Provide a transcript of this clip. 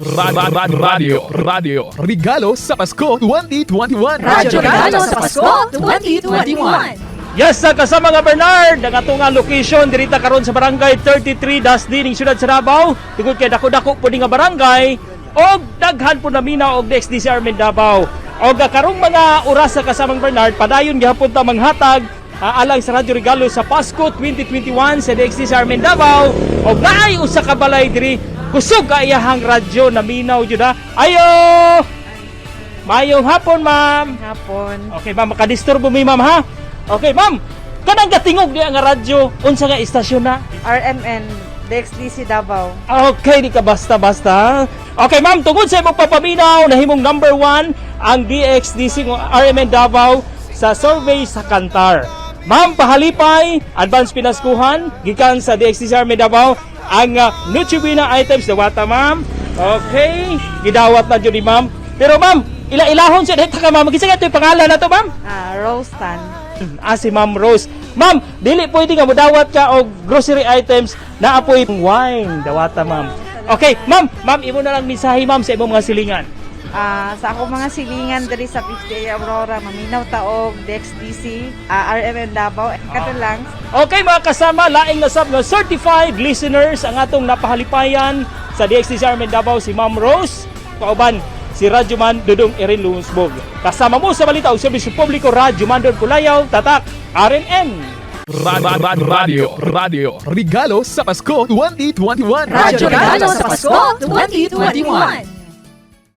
Radio Regalo sa Pasko 2021. Radyo Regalo sa Pasko 2021. Yes, kasama nga Bernard, ang atong location dirita karon sa barangay 33 Dasdi ning siyudad sa Davao. Tungod kay dako-dako po nga barangay og daghan po namina og DXDC Armin Davao. Og karong mga oras sa kasamang Bernard, padayon gyapon ta manghatag alang sa Radyo Regalo sa Pasko 2021 sa DXDC Armin Davao. Og naay usa ka balay diri kusog ka iyahang radyo naminaw jud ha. Ayo! Mayong hapon, ma'am. Hapon. Okay, ma'am, makadisturbo mi ma'am ha. Okay, ma'am. Kanang gatingog niya nga radyo unsa nga istasyon na? RMN, DXDC Davao. Okay, di ka basta-basta. Okay, ma'am, tungod sa imong papaminaw nahimong number 1 ang DXDC RMN Davao sa survey sa Kantar. Ma'am, pahalipay, advance pinaskuhan gikan sa DXDC RMN Davao ang Nutribina items dawata, ma'am. Okay, gidawat na jud ni ma'am. Pero ma'am, ila-ilahon siya dito ka ma'am. Gisa nga ito yung pangalan na to, ma'am? Rostan. Si Ma'am Rose. Ma'am, dili pwede nga modawat ka og grocery items na apoy wine dawata, ma'am. Okay, ma'am, imo na lang mensahe ma'am sa imong mga silingan. Sa ako mga silingan diri sa 50 Aurora, maminaw taog DXDC, RMN Davao. Kato lang. Okay mga kasama, laing nasab nga certified listeners ang atong napahalipayan sa DXDC Armin Davao si Ma'am Rose. Kauban si Radyo Man Dudong Erin Lumusbog. Kasama mo sa balita o Serbisyo Publiko Radyo Man Don Pulayaw, Tatak, RNN. Radio Regalo sa Pasko 2021. Radyo Regalo sa Pasko 2021.